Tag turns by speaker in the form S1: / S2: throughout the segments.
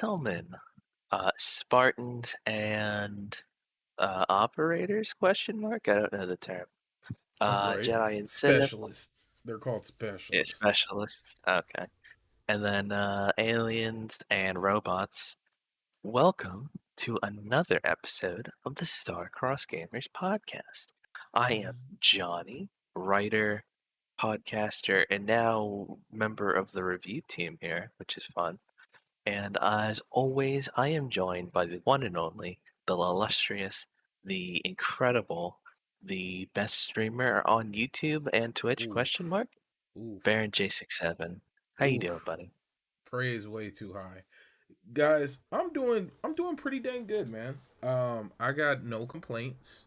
S1: gentlemen, Spartans and operators? Question mark. I don't know the term.
S2: All right.
S1: Jedi and Sith.
S2: Specialists. They're called
S1: Yeah,
S2: specialists.
S1: specialists. Okay, and then aliens and robots. Welcome to another episode of the StarCrossed Gamers podcast. I am Johnny, writer, podcaster, and now member of the review team here, which is fun. And as always, I am joined by the one and only, the illustrious, the incredible, the best streamer on YouTube and Twitch, question
S2: Oof.
S1: mark,
S2: Oof.
S1: Baron J67. How you doing,
S2: Oof.
S1: buddy?
S2: Praise way too high. Guys, I'm doing pretty dang good, man. I got no complaints.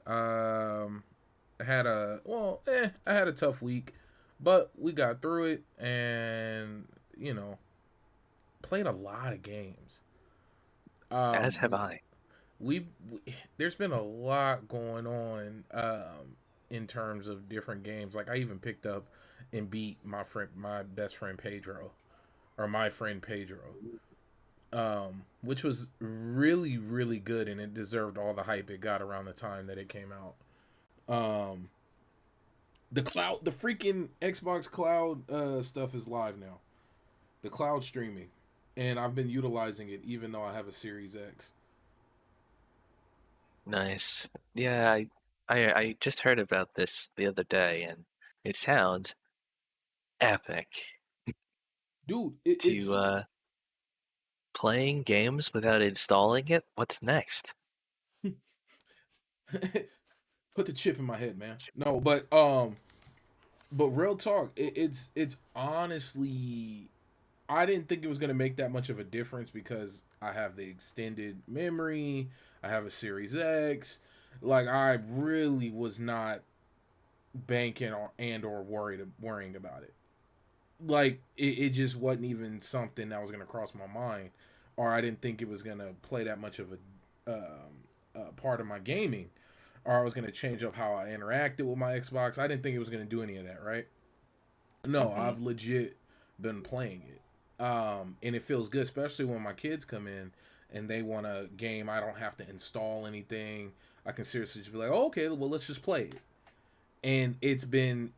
S2: Um I had a tough week, but we got through it and, you know, played a lot of games.
S1: As
S2: Um
S1: have I.
S2: we there's been a lot going on in terms of different games. Like I even picked up and beat my best friend Pedro, or my friend Pedro, which was really really good, and it deserved all the hype it got around the time that it came out. Um, the freaking Xbox Cloud stuff is live now. The cloud streaming, and I've been utilizing it even though I have a Series X.
S1: Nice. Yeah, I just heard about this the other day, and it sounds epic.
S2: Dude,
S1: To playing games without installing it. What's next?
S2: put the chip in my head, man. No, but real talk, it's honestly, I didn't think it was gonna make that much of a difference because I have the extended memory. I have a Series X. Like I really was not banking on and or worrying about it. Like it just wasn't even something that was gonna cross my mind, or I didn't think it was gonna play that much of a part of my gaming, or I was gonna change up how I interacted with my Xbox. I didn't think it was gonna do any of that, right? No,
S1: Hmm.
S2: I've legit been playing it, and it feels good, especially when my kids come in and they want a game. I don't have to install anything. I can seriously just be like, oh, okay, well, let's just play it. And it's been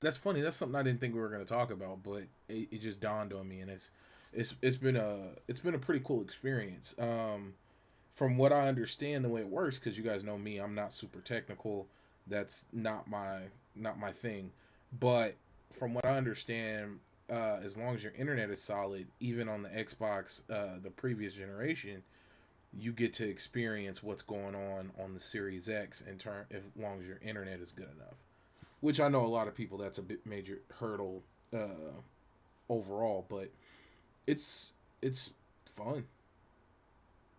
S2: that's funny. That's something I didn't think we were going to talk about, but it just dawned on me, and it's been a pretty cool experience. From what I understand, the way it works, because you guys know me, I'm not super technical. That's not my thing. But from what I understand, as long as your internet is solid, even on the Xbox, the previous generation, you get to experience what's going on the Series X in turn, as long as your internet is good enough. Which I know a lot of people, that's a bit major hurdle overall, but it's fun,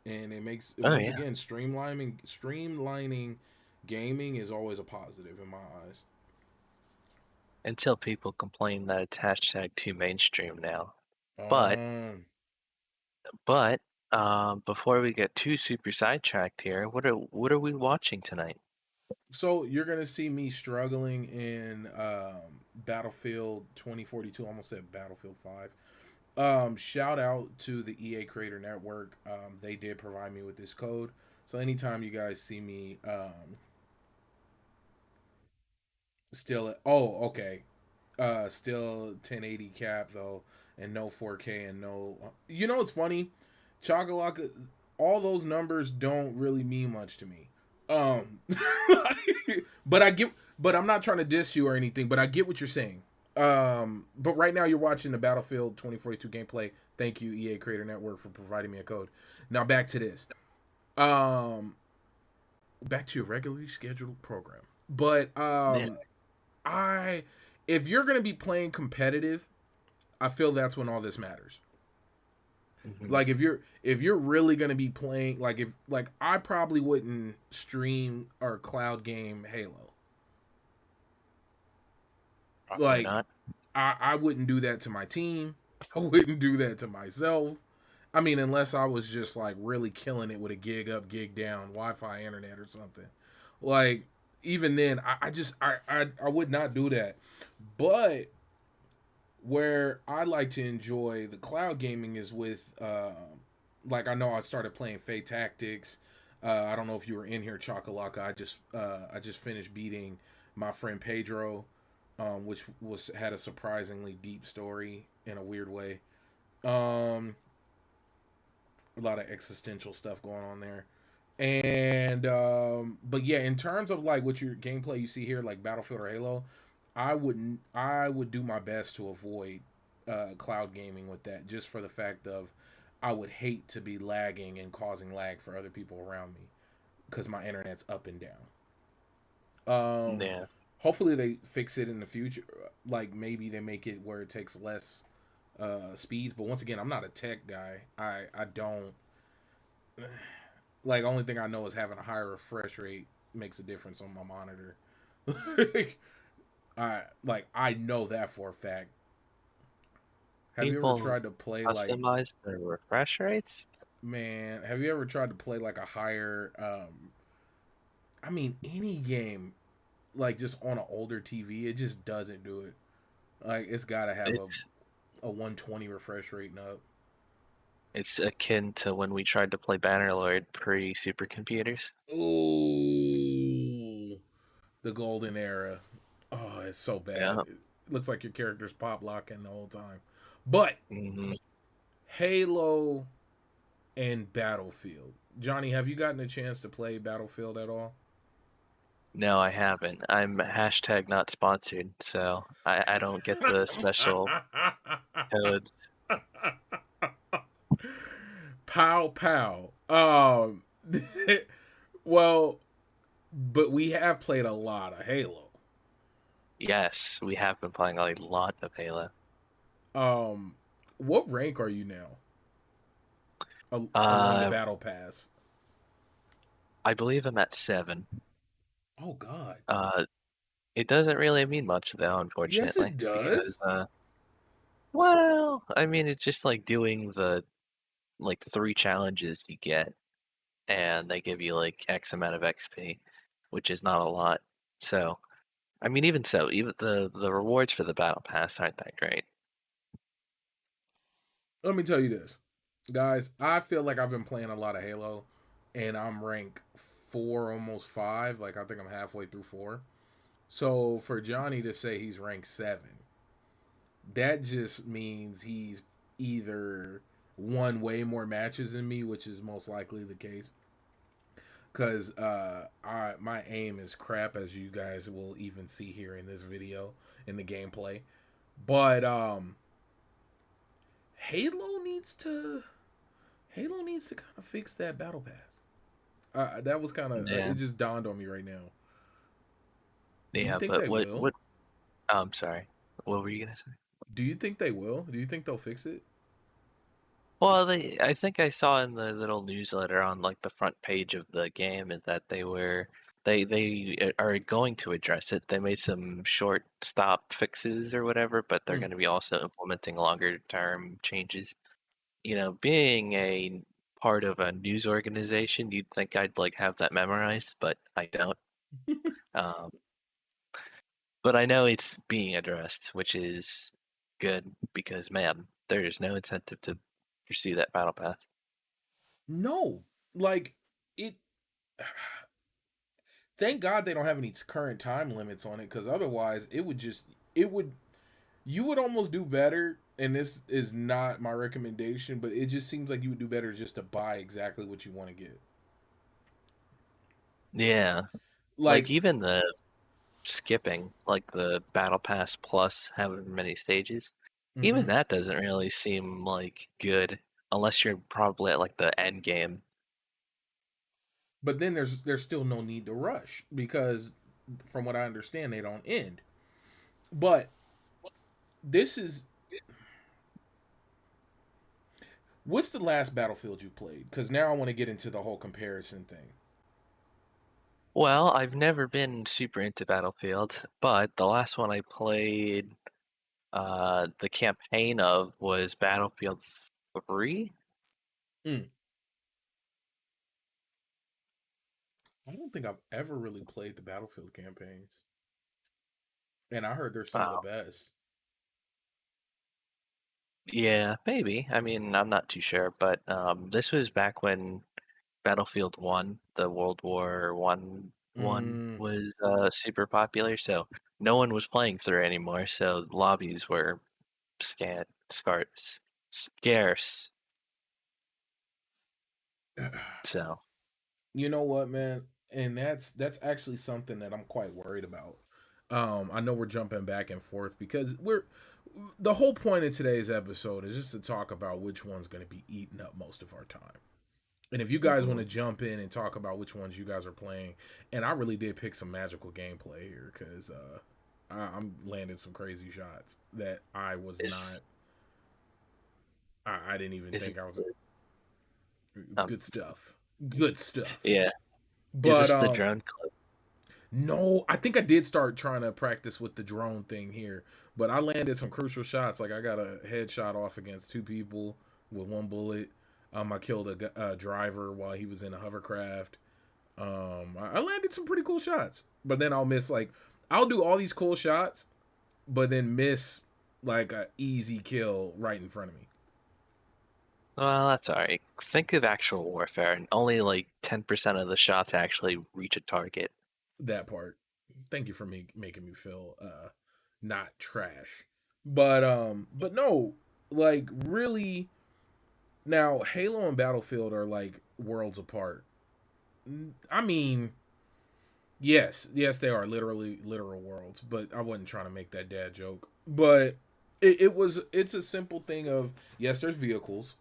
S2: and it makes,
S1: Oh
S2: once
S1: yeah.
S2: again, streamlining gaming is always a positive in my eyes.
S1: Until people complain that it's hashtag too mainstream now. But
S2: Um,
S1: but before we get too super sidetracked here, what are we watching tonight?
S2: so you're gonna see me struggling in Battlefield 2042. Almost said Battlefield 5. Shout out to the EA Creator Network. They did provide me with this code. So anytime you guys see me okay. Still 1080 cap though, and no 4K, and no. You know what's funny? Chocolate. All those numbers don't really mean much to me. Um, but I get. But I'm not trying to diss you or anything. But I get what you're saying. But right now you're watching the Battlefield 2042 gameplay. Thank you, EA Creator Network, for providing me a code. Now back to this. Um, Back to your regularly scheduled program. But
S1: Yeah.
S2: I if you're gonna be playing competitive, I feel that's when all this matters.
S1: Hmm.
S2: Like if you're really gonna be playing, like, if like I probably wouldn't stream or cloud game Halo.
S1: Probably
S2: Like
S1: not.
S2: I wouldn't do that to my team. I wouldn't do that to myself. I mean, unless I was just like really killing it with a gig up, gig down, Wi-Fi internet or something. Like even then, I would not do that. But Where I like to enjoy the cloud gaming is with, like I know I started playing Fate Tactics. I don't know if you were in here, Chakalaka. I just finished beating my friend Pedro, which was had a surprisingly deep story in a weird way. Um, a lot of existential stuff going on there. And but yeah, in terms of like what your gameplay you see here, like Battlefield or Halo, I would do my best to avoid cloud gaming with that, just for the fact of I would hate to be lagging and causing lag for other people around me because my internet's up and down.
S1: Yeah.
S2: Hopefully they fix it in the future. Like maybe they make it where it takes less speeds. But once again, I'm not a tech guy. I don't like. Only thing I know is having a higher refresh rate makes a difference on my monitor. I know that for a fact. Have you ever
S1: People
S2: tried to play like
S1: customize their refresh rates?
S2: man? Have you ever tried to play like a higher? I mean, any game like just on an older TV, it just doesn't do it. Like it's got to have
S1: It's
S2: a 120 refresh rate and up.
S1: it's akin to when we tried to play Bannerlord pre-supercomputers.
S2: Ooh, the golden era. Oh, it's so bad.
S1: Yeah.
S2: It looks like your character's pop locking the whole time. But
S1: Hmm.
S2: Halo and Battlefield. Johnny, have you gotten a chance to play Battlefield at all?
S1: No, I haven't. I'm hashtag not sponsored, so I don't get the special codes.
S2: Pow pow. Well, but we have played a lot of Halo.
S1: Yes, we have been playing a lot of Halo.
S2: Um, what rank are you now along the
S1: Uh,
S2: battle pass?
S1: I believe I'm at 7.
S2: Oh God.
S1: Uh, it doesn't really mean much though,
S2: Yes, it
S1: unfortunately, because
S2: does.
S1: well, I mean, it's just like doing the like 3 challenges you get, and they give you like X amount of XP, which is not a lot. So, I mean, even so, even the rewards for the battle pass aren't that great.
S2: Let me tell you this, guys. I feel like I've been playing a lot of Halo, and I'm rank 4, almost 5. Like I think I'm halfway through 4. So for Johnny to say he's ranked 7, that just means he's either won way more matches than me, which is most likely the case. Cause I my aim is crap, as you guys will even see here in this video in the gameplay. But Halo needs to Halo needs to kind of fix that battle pass. That was kind of
S1: Yeah,
S2: it just dawned on me right now. Do you
S1: yeah,
S2: think
S1: but
S2: they will?
S1: what? Oh, I'm sorry. What were you gonna say?
S2: Do you think they will? Do you think they'll fix it?
S1: Well, I think I saw in the little newsletter on like the front page of the game is that they are going to address it. They made some short stop fixes or whatever, but they're
S2: Mm.
S1: going to be also implementing longer term changes. You know, being a part of a news organization, you'd think I'd like have that memorized, but I don't. Um, but I know it's being addressed, which is good because man, there's no incentive to pursue that battle pass.
S2: No, like it. Thank God they don't have any current time limits on it, because otherwise it would you would almost do better. And this is not my recommendation, but it just seems like you would do better just to buy exactly what you want to get.
S1: Yeah. Like
S2: Like,
S1: even the skipping, like the battle pass plus however many stages, even
S2: mm-hmm.
S1: that doesn't really seem like good unless you're probably at like the end game.
S2: But then there's still no need to rush because, from what I understand, they don't end. But this is what's the last Battlefield you played? Because now I want to get into the whole comparison thing.
S1: Well, I've never been super into Battlefield, but the last one I played the campaign of was Battlefield 3.
S2: Mm. I don't think I've ever really played the Battlefield campaigns, and I heard they're some of the
S1: Wow.
S2: best.
S1: Yeah, maybe. I mean, I'm not too sure, but this was back when Battlefield 1, the World War One
S2: Mm,
S1: was super popular, so no one was playing through anymore, so lobbies were scarce. So,
S2: you know what, man? And that's actually something that I'm quite worried about. I know we're jumping back and forth because we're the whole point of today's episode is just to talk about which one's going to be eating up most of our time. And if you guys want
S1: mhm.
S2: to jump in and talk about which ones you guys are playing, and I really did pick some magical gameplay here because I'm landing some crazy shots that I was not.
S1: Is
S2: I didn't even
S1: is this
S2: think I was.
S1: the,
S2: It's good stuff. Good stuff.
S1: yeah, is
S2: But
S1: this the drone clip?
S2: no, I think I did start trying to practice with the drone thing here, but I landed some crucial shots. Like I got a headshot off against two people with one bullet. I killed a driver while he was in a hovercraft. I landed some pretty cool shots, but then I'll miss like I'll do all these cool shots, but then miss like a easy kill right in front of me.
S1: Well, that's alright. Think of actual warfare, and only like 10% of the shots actually reach a target.
S2: That part. Thank you for making me feel not trash. But no, like really now Halo and Battlefield are like worlds apart. I mean, yes, they are literally literal worlds, but I wasn't trying to make that dad joke. But it's a simple thing of yes, there's vehicles.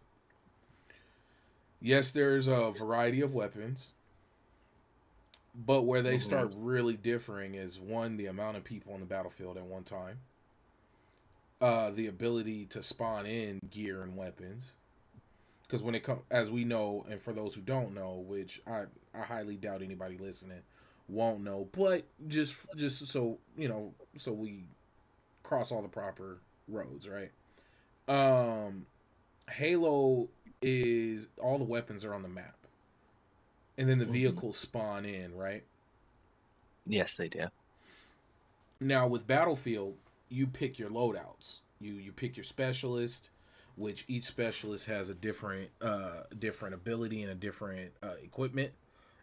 S2: Yes, there's a variety of weapons. But where they
S1: Mhm.
S2: start really differing is one, the amount of people on the battlefield at one time, the ability to spawn in gear and weapons. Because when it comes, as we know, and for those who don't know, which I highly doubt anybody listening won't know, but just so you know, so we cross all the proper roads, right? Um, Halo is all the weapons are on the map, and then the
S1: Mhm.
S2: vehicles spawn in, right?
S1: Yes, they do.
S2: Now with Battlefield, you pick your loadouts. You pick your specialist, which each specialist has a different ability and a different equipment.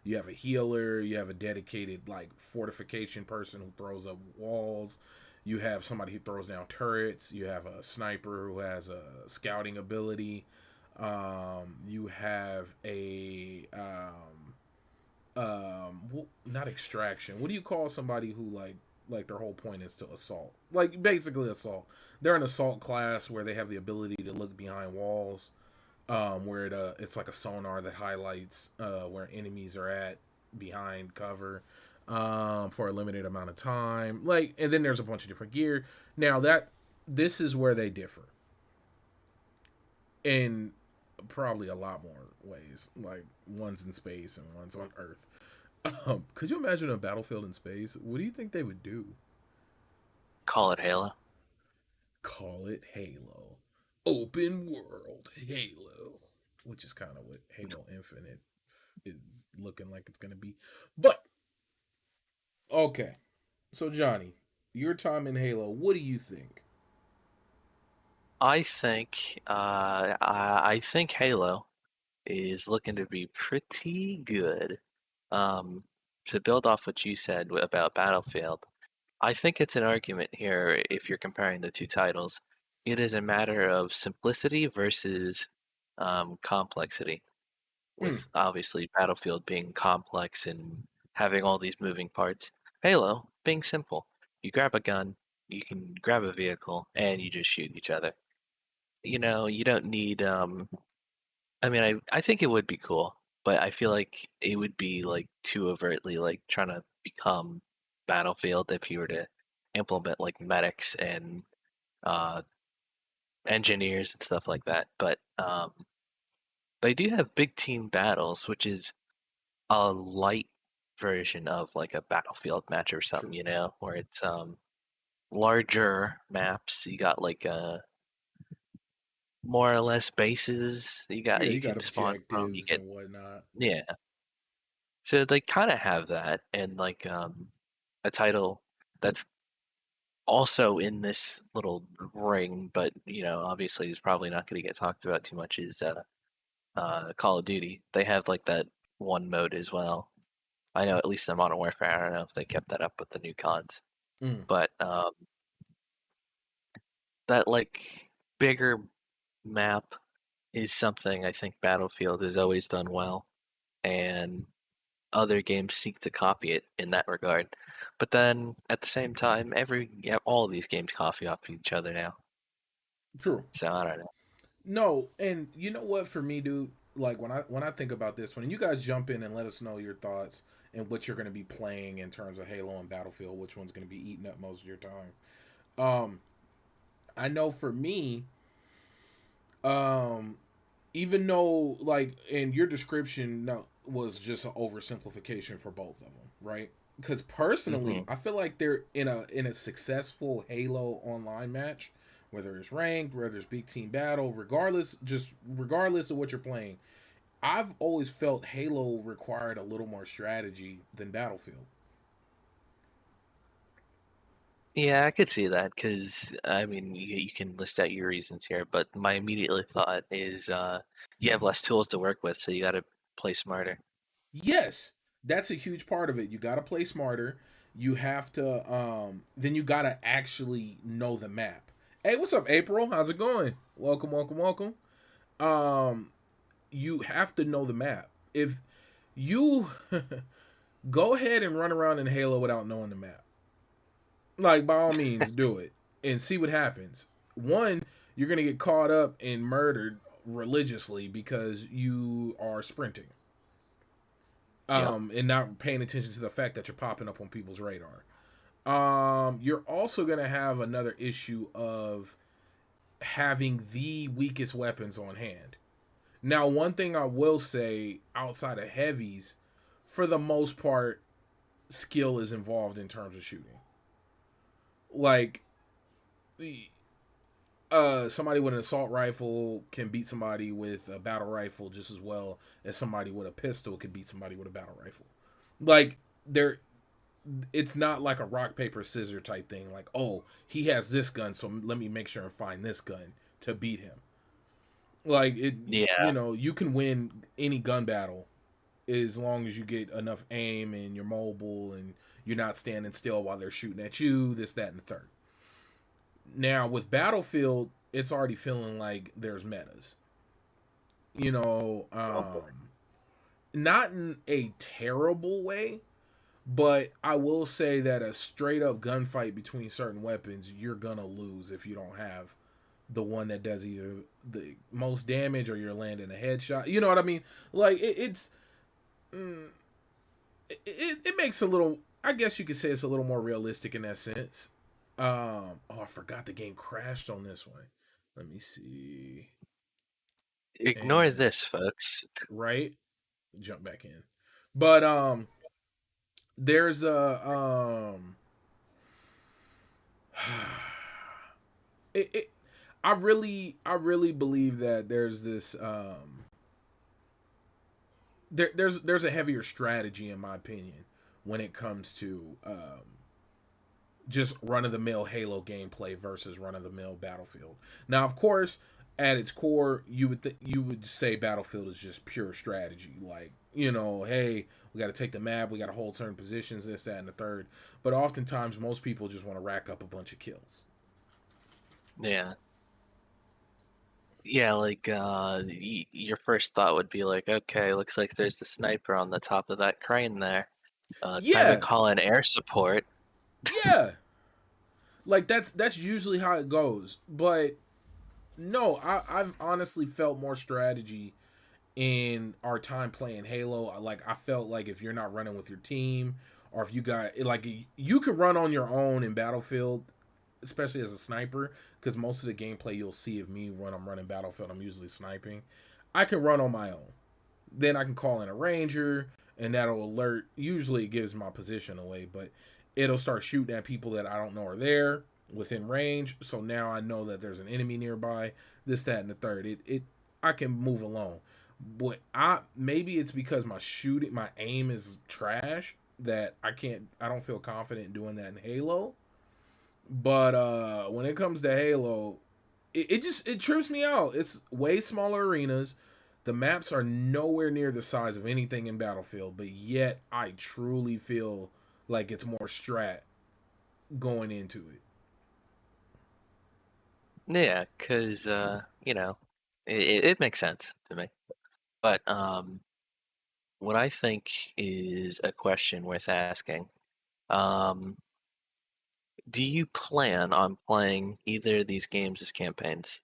S2: You have a healer, you have a dedicated like fortification person who throws up walls. You have somebody who throws down turrets. You have a sniper who has a scouting ability. You have not extraction. What do you call somebody who like their whole point is to assault? Like basically assault. They're an assault class where they have the ability to look behind walls. Where it's like a sonar that highlights where enemies are at behind cover for a limited amount of time. Like, and then there's a bunch of different gear. Now that this is where they differ in probably a lot more ways. Like one's in space and one's on Earth. Could you imagine a battlefield in space? What do you think they would do?
S1: Call it Halo.
S2: Call it Halo. Open world Halo. Which is kind of what Halo Infinite is looking like it's going to be. But, okay. So, Johnny, your time in Halo, what do you think?
S1: I think Halo is looking to be pretty good. Um, to build off what you said about Battlefield, I think it's an argument here if you're comparing the two titles. It is a matter of simplicity versus complexity, with
S2: Mm,
S1: obviously Battlefield being complex and having all these moving parts. Halo being simple. You grab a gun, you can grab a vehicle, and you just shoot each other. You don't need I mean, I think it would be cool, but I feel like it would be like too overtly like trying to become Battlefield if you were to implement like medics and uh, engineers and stuff like that. But they do have big team battles, which is a light version of like a Battlefield match or something,
S2: true.
S1: where it's larger maps. You got like more or less bases
S2: Yeah,
S1: you
S2: you got
S1: can spawn from. You
S2: objectives
S1: get
S2: and whatnot.
S1: yeah. So they kind of have that, and like a title that's also in this little ring, but obviously is probably not going to get talked about too much is Call of Duty. They have like that one mode as well. I know at least in Modern Warfare. I don't know if they kept that up with the new CODs,
S2: Mm,
S1: but that like bigger map is something I think Battlefield has always done well, and other games seek to copy it in that regard. But then at the same time, all of these games copy off each other now.
S2: true.
S1: So I don't know.
S2: No, and you know what? For me, dude, like when I think about this, when you guys jump in and let us know your thoughts and what you're going to be playing in terms of Halo and Battlefield, which one's going to be eating up most of your time. Um, I know for me, um, even though like in your description no, was just an oversimplification for both of them, right? Because personally,
S1: Hmm.
S2: I feel like they're in a successful Halo online match, whether it's ranked, whether it's big team battle, regardless of what you're playing. I've always felt Halo required a little more strategy than Battlefield.
S1: Yeah, I could see that because I mean you can list out your reasons here, but my immediate thought is you have less tools to work with, so you got to play smarter.
S2: Yes, that's a huge part of it. You got to play smarter. You have to then you got to actually know the map. Hey, what's up, April? How's it going? Welcome, welcome, welcome. Um you have to know the map. If you go ahead and run around in Halo without knowing the map, like by all means do it and see what happens. One, you're going to get caught up and murdered religiously because you are sprinting
S1: Yep.
S2: and not paying attention to the fact that you're popping up on people's radar. You're also gonna have another issue of having the weakest weapons on hand. Now, one thing I will say outside of heavies, for the most part, skill is involved in terms of shooting. Like, somebody with an assault rifle can beat somebody with a battle rifle just as well as somebody with a pistol could beat somebody with a battle rifle. Like, there it's not like a rock paper scissors type thing like, oh, he has this gun, so let me make sure and find this gun to beat him. Like it,
S1: Yeah.
S2: you can win any gun battle as long as you get enough aim and you're mobile and you're not standing still while they're shooting at you, this, that, and the third. Now with Battlefield, it's already feeling like there's metas, you know
S1: Oh boy.
S2: not in a terrible way. But I will say that a straight up gunfight between certain weapons, you're gonna lose if you don't have the one that does either the most damage or you're landing a headshot. You know what I mean? Like mm, it makes a little. I guess you could say it's a little more realistic in that sense. Oh, I forgot the game crashed on this one. Let me see.
S1: Ignore
S2: And
S1: this, folks.
S2: right, jump back in. But there's a it I really believe that there's this there's a heavier strategy in my opinion when it comes to just run of the mill Halo gameplay versus run of the mill Battlefield. Now, of course, at its core, you would say Battlefield is just pure strategy, like hey, we got to take the map, we got to hold certain positions, this, that, and the third. But oftentimes, most people just want to rack up a bunch of kills.
S1: Yeah. Yeah, like your first thought would be like, okay, looks like there's the sniper on the top of that crane there. Time to
S2: Yeah,
S1: call in air support.
S2: yeah. Like that's usually how it goes. But no, I've honestly felt more strategy in our time playing Halo. Like I felt like if you're not running with your team, or if you got like you can run on your own in Battlefield, especially as a sniper, because most of the gameplay you'll see of me when I'm running Battlefield, I'm usually sniping. I can run on my own. Then I can call in a ranger, and that'll alert. Usually, it gives my position away, but it'll start shooting at people that I don't know are there within range. So now I know that there's an enemy nearby. This, that, and the third. It I can move alone. But maybe it's because my aim is trash that I don't feel confident doing that in Halo. But when it comes to Halo, it trips me out. It's way smaller arenas. The maps are nowhere near the size of anything in Battlefield, but yet I truly feel like it's more strat going into it.
S1: Yeah, because it makes sense to me. But what I think is a question worth asking. Um, do you plan on playing either of these games as campaigns?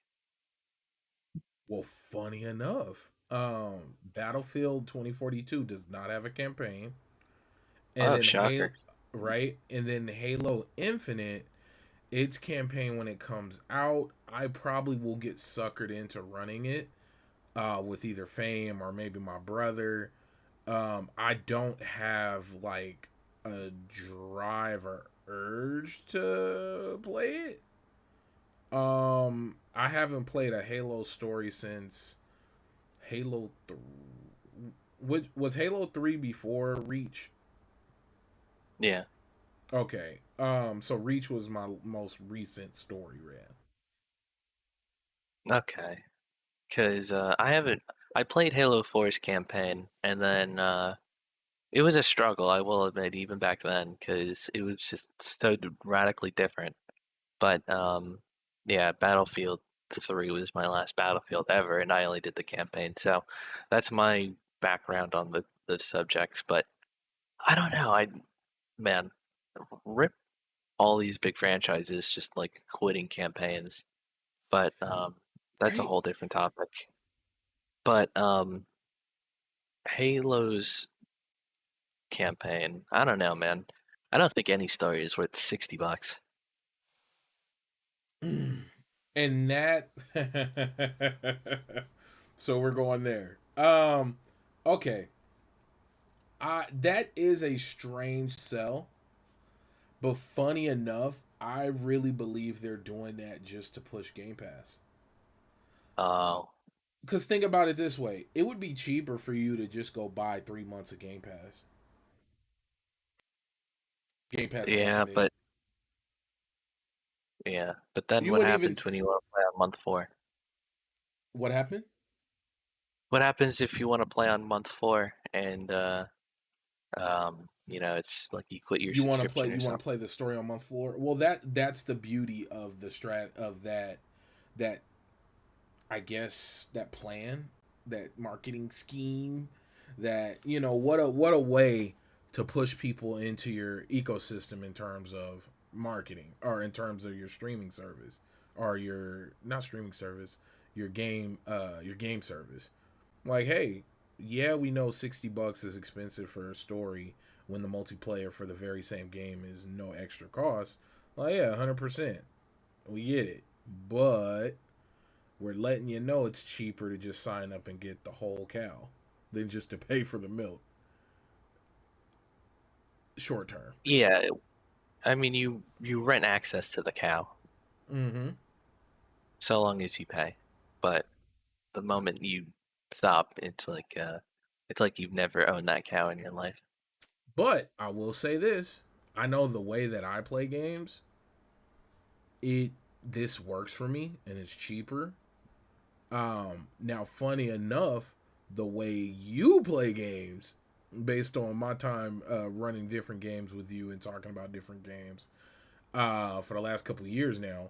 S2: Well, funny enough, Battlefield 2042 does not have a campaign, and
S1: Oh,
S2: then
S1: shocker.
S2: Halo, right, and then Halo Infinite, its campaign when it comes out, I probably will get suckered into running it with either Fame or maybe my brother. I don't have like a drive or urge to play it. I haven't played a Halo story since Halo 3. Which was Halo 3 before Reach?
S1: Yeah.
S2: Okay. So Reach was my most recent story ran.
S1: Okay. Because I haven't. I played Halo 4's campaign, and then it was a struggle, I will admit, even back then, because it was just so radically different. But yeah, Battlefield 3 was my last Battlefield ever, and I only did the campaign. So that's my background on the subjects. But I don't know. Man, rip all these big franchises just like quitting campaigns. But that's a
S2: Right?
S1: whole different topic. But Halo's campaign, I don't know, man. I don't think any story is worth $60.
S2: And that so we're going there. Okay. That is a strange sell, but funny enough, I really believe they're doing that just to push Game Pass.
S1: Oh,
S2: Cause think about it this way: it would be cheaper for you to just go buy 3 months of Game Pass, Game Pass
S1: yeah,
S2: Ultimate.
S1: but then
S2: You
S1: what
S2: wouldn't even.
S1: happens when you want to play on month four?
S2: What happened?
S1: What happens if you want to play on month four and it's like you quit your
S2: You want to play?
S1: subscription or
S2: You want to
S1: something?
S2: play the story on month four? Well, that's the beauty of the strat of that I guess that plan, that marketing scheme, that what a way to push people into your ecosystem in terms of marketing or in terms of your streaming service or your not streaming service, your game service. Like, hey, yeah, we know $60 is expensive for a story when the multiplayer for the very same game is no extra cost. Like, yeah, 100%. We get it. But we're letting you know it's cheaper to just sign up and get the whole cow than just to pay for the milk short term.
S1: Yeah, I mean you rent access to the cow
S2: Mm-hmm.
S1: so long as you pay, but the moment you stop, it's like you've never owned that cow in your life.
S2: But I will say this: I know the way that I play games, it this works for me and it's cheaper. Now, funny enough, the way you play games, based on my time running different games with you and talking about different games for the last couple of years now,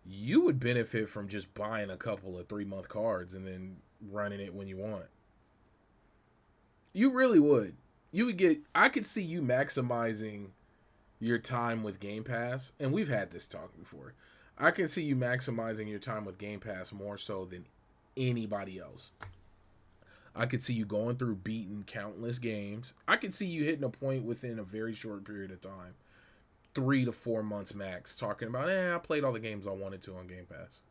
S2: you would benefit from just buying a couple of 3 month cards and then running it when you want. You really would. You would get. I could see you maximizing your time with Game Pass, and we've had this talk before. I can see you maximizing your time with Game Pass more so than anybody else. I could see you going through beating countless games. I could see you hitting a point within a very short period of time, 3 to 4 months max, talking about, I played all the games I wanted to on Game Pass.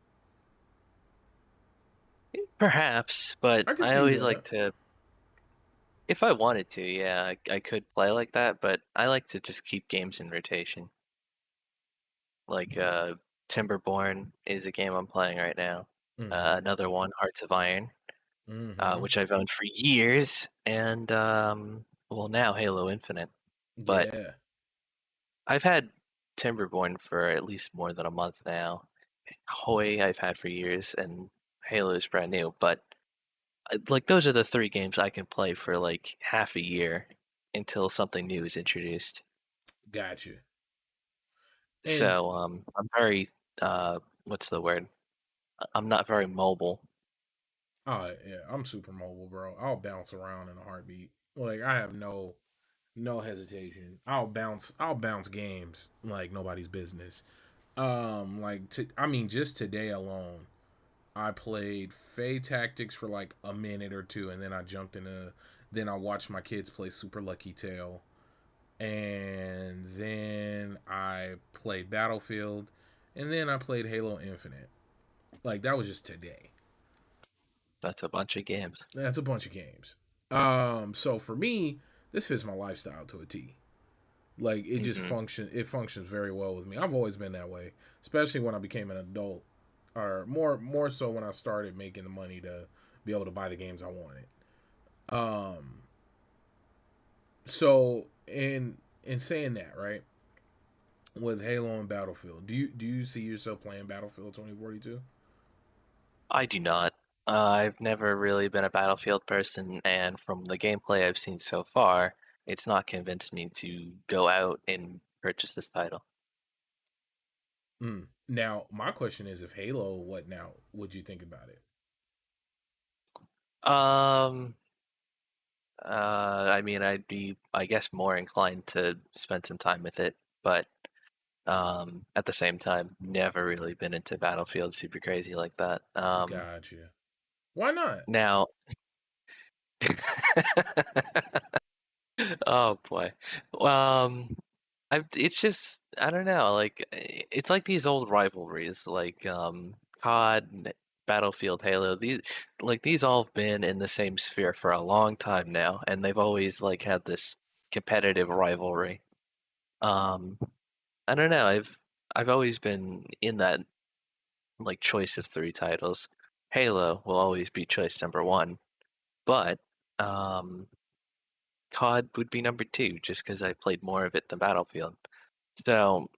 S1: Perhaps, but
S2: I could
S1: I
S2: see you
S1: always
S2: doing
S1: like
S2: that.
S1: to, if I wanted to, yeah, I could play like that, but I like to just keep games in rotation. Like Timberborn is a game I'm playing right now.
S2: Mm-hmm.
S1: Another one, Hearts of Iron,
S2: Mm-hmm.
S1: which I've owned for years, and well now Halo Infinite. But
S2: Yeah.
S1: I've had Timberborn for at least more than a month now. Hoy I've had for years, and Halo is brand new. But like those are the three games I can play for like half a year until something new is introduced.
S2: Gotcha. And
S1: So I'm very what's the word? I'm not very mobile.
S2: yeah, I'm super mobile, bro. I'll bounce around in a heartbeat. Like I have no hesitation. I'll bounce games like nobody's business. I mean, just today alone, I played Fae Tactics for like a minute or two, and then I jumped into. Then I watched my kids play Super Lucky Tail, and then I played Battlefield, and then I played Halo Infinite. Like that was just today.
S1: That's a bunch of games.
S2: That's a bunch of games. So for me, this fits my lifestyle to a T. Like it just
S1: Hmm.
S2: functions very well with me. I've always been that way, especially when I became an adult, or more so when I started making the money to be able to buy the games I wanted. Um, so in saying that, right, with Halo and Battlefield, do you see yourself playing Battlefield 2042?
S1: I do not. I've never really been a Battlefield person, and from the gameplay I've seen so far, it's not convinced me to go out and purchase this title.
S2: Now, my question is, if Halo, what now? Would you think about it?
S1: Um, I mean, I'd be, I guess, more inclined to spend some time with it, but at the same time, never really been into Battlefield super crazy like that.
S2: Gotcha. Why not?
S1: Now, oh boy, um, it's just I don't know, like it's like these old rivalries, like COD, Battlefield, Halo. These all have been in the same sphere for a long time now, and they've always like had this competitive rivalry. Um, I don't know. I've always been in that like choice of three titles. Halo will always be choice number one, but um, COD would be number two, just because I played more of it than Battlefield. So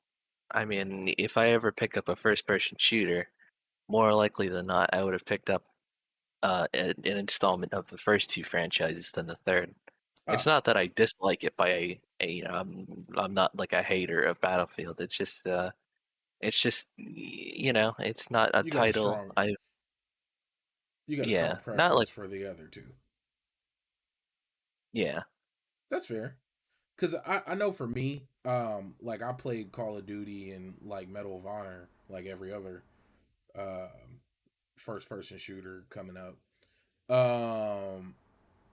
S1: I mean, if I ever pick up a first-person shooter, more likely than not, I would have picked up an installment of the first two franchises than the third. It's
S2: Ah,
S1: not that I dislike it by you know, I'm not like a hater of Battlefield. It's just you know, it's not a
S2: you got a
S1: title.
S2: strong
S1: I
S2: you got a strong
S1: yeah, not
S2: preference
S1: like
S2: for the other two.
S1: yeah.
S2: That's fair. Cause I know for me, like I played Call of Duty and like Medal of Honor, like every other first person shooter coming up. Um,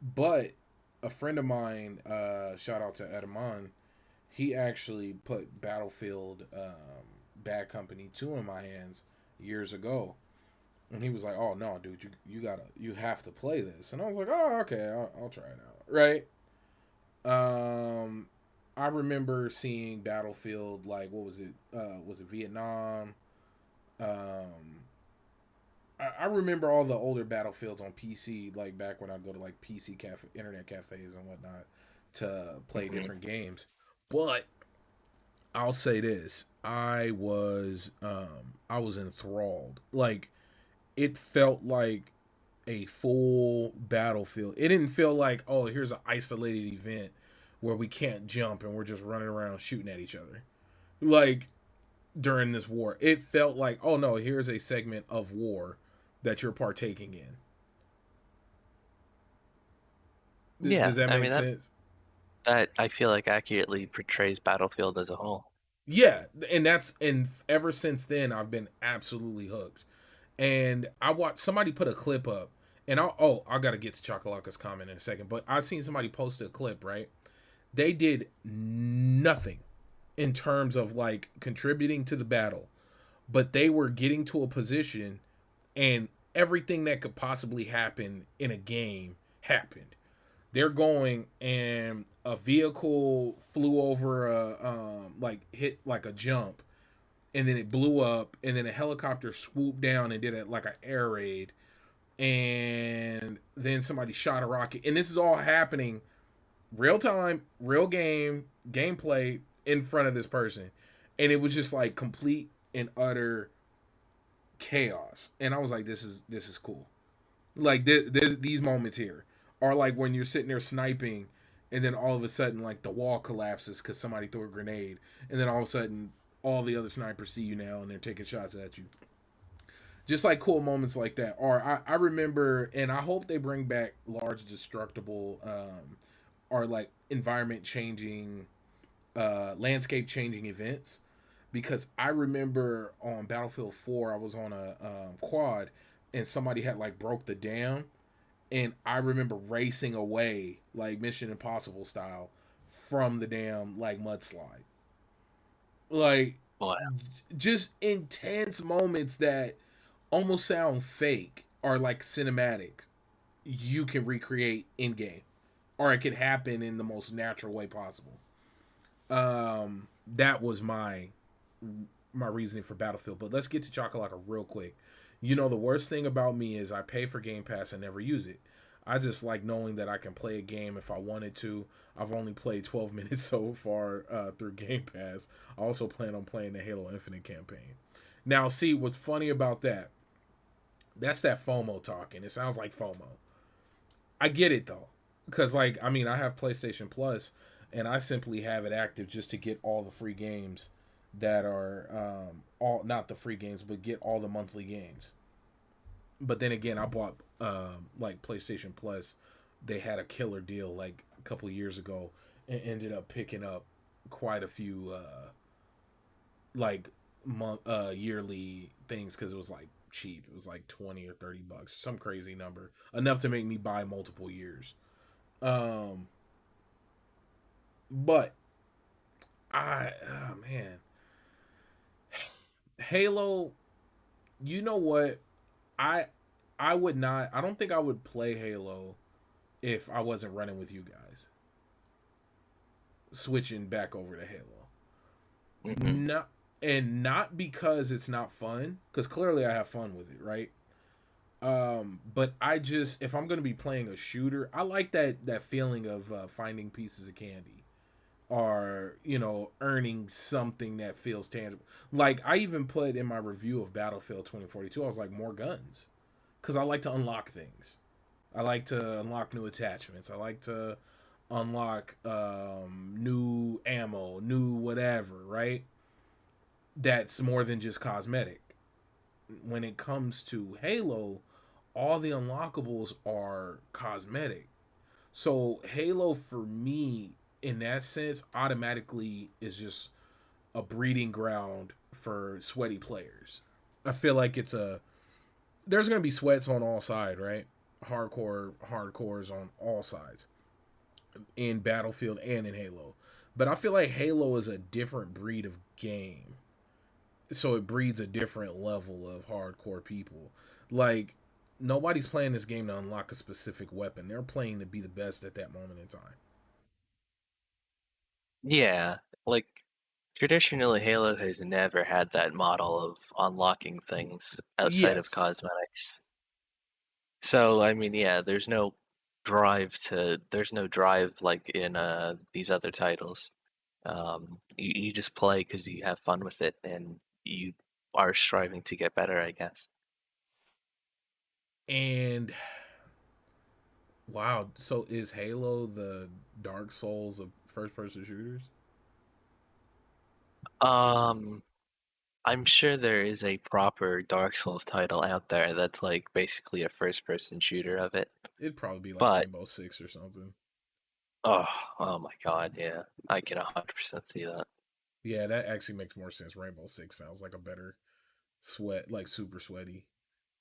S2: but a friend of mine, shout out to Edamon, he actually put Battlefield Bad Company 2 in my hands years ago. And he was like, "Oh no, dude, you have to play this." And I was like, "Oh, okay, I'll try it out." Right? Um, I remember seeing Battlefield, like what was it? Was it Vietnam? Um, I remember all the older Battlefields on PC, like back when I go to like PC cafe, internet cafes and whatnot to play
S1: Hmm.
S2: different games. But I'll say this: I was enthralled. Like it felt like a full battlefield. It didn't feel like, oh, here's an isolated event where we can't jump and we're just running around shooting at each other. Like during this war, it felt like, oh no, here's a segment of war that you're partaking in.
S1: Yeah,
S2: Does that
S1: I
S2: make
S1: mean
S2: sense?
S1: that I feel like accurately portrays Battlefield as a whole.
S2: Yeah, and ever since then I've been absolutely hooked. And I watched somebody put a clip up, and I gotta get to Chocolaka's comment in a second, but I seen somebody post a clip, right? They did nothing in terms of like contributing to the battle, but they were getting to a position and everything that could possibly happen in a game happened. They're going and a vehicle flew over a like hit like a jump and then it blew up and then a helicopter swooped down and did it like an air raid and then somebody shot a rocket and this is all happening real time, real gameplay in front of this person. and it was just like complete and utter chaos. And I was like, this is cool. Like there's these moments here are like when you're sitting there sniping, and then all of a sudden like the wall collapses because somebody threw a grenade, and then all of a sudden all the other snipers see you now and they're taking shots at you. Just like cool moments like that. Or I remember, and I hope they bring back large destructible, or like environment changing, landscape changing events, because I remember on Battlefield 4 I was on a quad, and somebody had like broke the dam, and I remember racing away like Mission Impossible style from the damn like mudslide. Like
S1: Boy,
S2: just intense moments that almost sound fake or like cinematic. You can recreate in game, or it could happen in the most natural way possible. That was my reasoning for Battlefield. But let's get to Chakalaka real quick. You know, the worst thing about me is I pay for Game Pass and never use it. I just like knowing that I can play a game if I wanted to. I've only played 12 minutes so far through Game Pass. I also plan on playing the Halo Infinite campaign. Now, see, what's funny about that, that's that FOMO talking. It sounds like FOMO. I get it, though. Because, like, I mean, I have PlayStation Plus, and I simply have it active just to get all the free games that are all not the free games, but get all the monthly games. But then again, I bought like PlayStation Plus. They had a killer deal like a couple years ago, and ended up picking up quite a few like yearly things because it was like cheap. It was like 20 or $30, some crazy number, enough to make me buy multiple years. Um, but oh man, Halo. You know what? I I would not. I don't think I would play Halo if I wasn't running with you guys. Switching back over to Halo,
S1: hmm
S2: not not because it's not fun, because clearly I have fun with it, right? But I just, if I'm gonna be playing a shooter, I like that feeling of finding pieces of candy, or earning something that feels tangible. Like I even put in my review of Battlefield 2042, I was like, more guns, because I like to unlock things. I like to unlock new attachments. I like to unlock new ammo, new whatever, right? That's more than just cosmetic. When it comes to Halo, all the unlockables are cosmetic. So Halo for me, in that sense, automatically is just a breeding ground for sweaty players. I feel like there's gonna be sweats on all sides, right? Hardcores on all sides in Battlefield and in Halo. But I feel like Halo is a different breed of game. So it breeds a different level of hardcore people. Like nobody's playing this game to unlock a specific weapon. They're playing to be the best at that moment in time.
S1: Yeah, like traditionally, Halo has never had that model of unlocking things outside of
S2: Yes.
S1: cosmetics. So, I mean, yeah, there's no drive like in these other titles. You just play because you have fun with it and you are striving to get better, I guess.
S2: And wow, so is Halo the Dark Souls of first person shooters?
S1: Um, I'm sure there is a proper Dark Souls title out there that's like basically a first person shooter of it.
S2: It'd probably be like
S1: But
S2: Rainbow Six or something.
S1: oh, oh my God, yeah. I can 100% see that.
S2: Yeah, that actually makes more sense. Rainbow Six sounds like a better sweat, like super sweaty.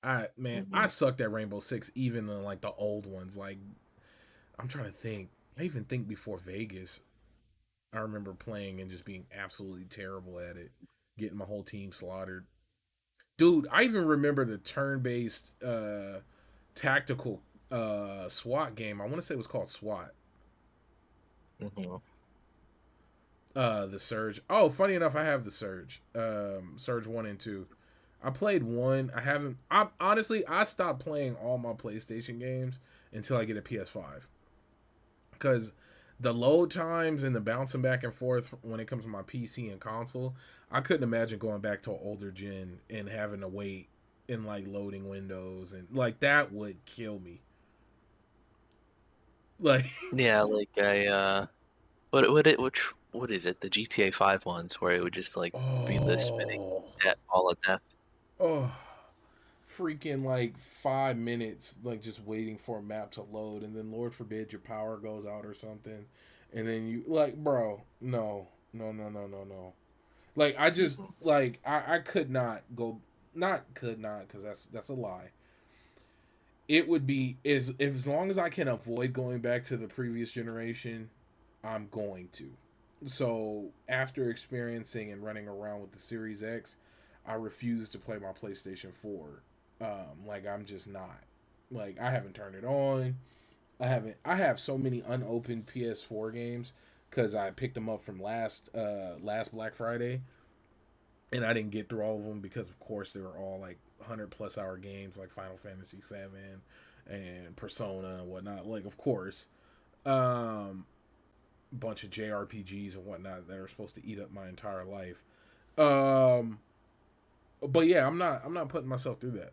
S2: I
S1: hmm
S2: sucked at Rainbow Six even in like the old ones. Like I'm trying to think. I even think before Vegas, I remember playing and just being absolutely terrible at it, getting my whole team slaughtered. Dude, I even remember the turn-based tactical SWAT game. I want to say it was called SWAT.
S1: hmm
S2: The Surge. Oh, funny enough, I have the Surge. Surge 1 and 2. I played 1. I haven't I honestly I stopped playing all my PlayStation games until I get a PS5. Cuz The load times and the bouncing back and forth when it comes to my PC and console, I couldn't imagine going back to an older gen and having to wait in like loading windows and like that would kill me. Like,
S1: Yeah, like what is it? The GTA 5 ones where it would just like be the spinning
S2: oh,
S1: ball of death.
S2: oh, freaking like 5 minutes, like just waiting for a map to load, and then Lord forbid your power goes out or something, and then you like, bro, no, no, no, no, no, no. Like I just like I could not go, not could not because that's a lie. It would be as long as I can avoid going back to the previous generation, I'm going to. So after experiencing and running around with the Series X, I refuse to play my PlayStation 4. Like I'm just not. Like I haven't turned it on. I haven't. I have so many unopened PS4 games because I picked them up from last Black Friday, and I didn't get through all of them because of course they were all like 100+ hour games like Final Fantasy 7 and Persona and whatnot. Like of course, um, bunch of JRPGs and whatnot that are supposed to eat up my entire life. Um, but yeah, I'm not putting myself through that.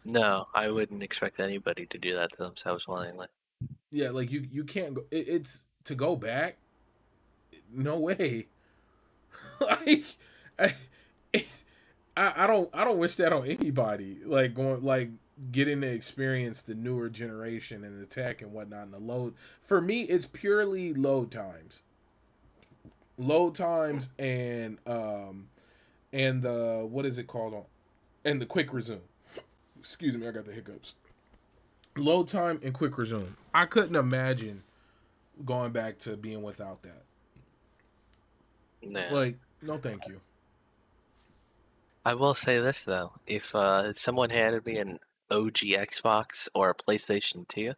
S1: No, I wouldn't expect anybody to do that to themselves willingly.
S2: Yeah, like you can't go. It's to go back. No way. like, I, it, I don't wish that on anybody. Like going like getting to experience the newer generation and the tech and whatnot and the load. For me, it's purely load times and the what is it called on and the quick resume. Excuse me, I got the hiccups. Load time and quick resume. I couldn't imagine going back to being without that.
S1: Yeah.
S2: Like, no, thank you.
S1: I will say this though, if someone handed me an OG Xbox or a PlayStation 2,